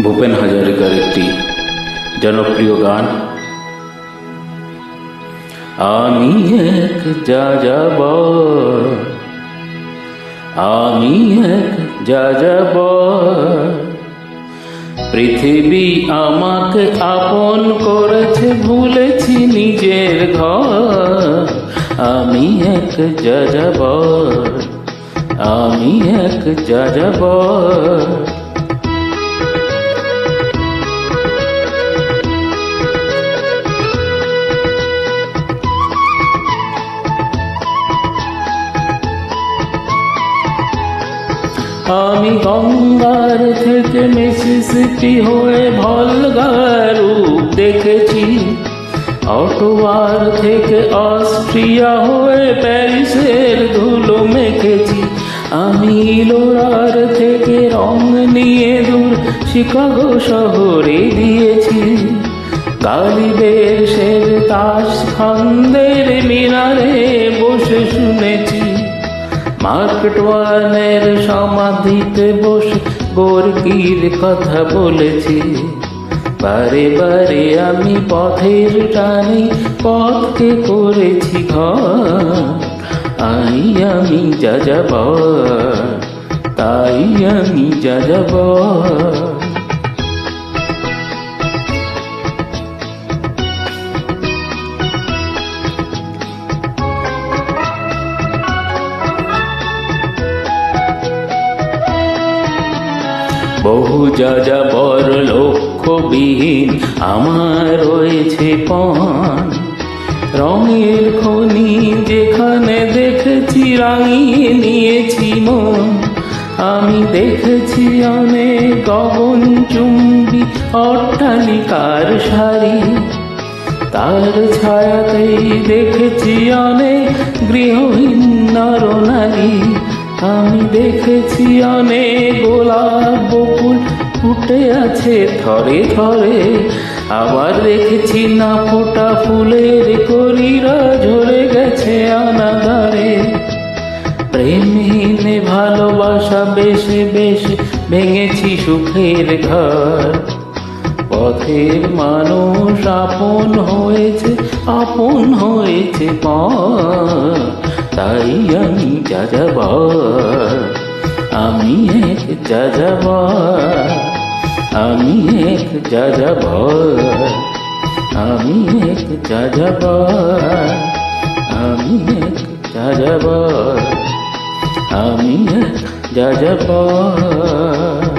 ভূপেন হাজারিকার একটি জনপ্রিয় গান। আমি এক যাযাবর, আমি এক যাযাবর, পৃথিবী আমাকে আপন করেছে, ভুলেছি নিজের ঘর। আমি এক যাযাবর, আমি এক যাযাবর। আমি গঙ্গার থেকে মিসিসিপি হয়ে ভলগার রূপ দেখেছি, অটোয়ার থেকে অস্ট্রিয়া হয়ে প্যারিসের ধুলো মেখেছি। আমি লোরার থেকে রং নিয়ে দূর শিকাগো শহরে দিয়েছি। গালিবেশের তাস খানদের মিনারে বসে শুনেছি। মার্ক টোয়ানের সমাধিতে বসে গোর্কির কথা বলেছি। বারে বারে আমি পথের টানে পথকে করেছি ঘর। আমি যাযাবর, তাই আমি যাযাবর। বহু যাযাবর লক্ষ্যবিহীন আমার রয়েছে পণ। রঙের খনি যেখানে দেখেছি রাঙিয়ে নিয়েছি মন। আমি দেখেছি অনেক গগনচুম্বী অট্টালিকার সারি, তার ছায়াতেই দেখেছি অনেক গৃহহীন নরনারী। আমি দেখেছি অনেক গোলাপ বকুল ফুটে আছে থরে থরে, আবার দেখেছি না ফোটা ফুলের কলিরা ঝরে গেছে অনাদারে। প্রেমহীনে ভালোবাসা বেশে বেশে ভেঙেছি সুখের ঘর। পথের মানুষ আপন হয়েছে পর। তাই আমি যাযাবর, আমি এক যাযাবর, আমি এক যাযাবর, আমি এক যাযাবর, আমি এক যাযাবর, আমি এক যাযাবর।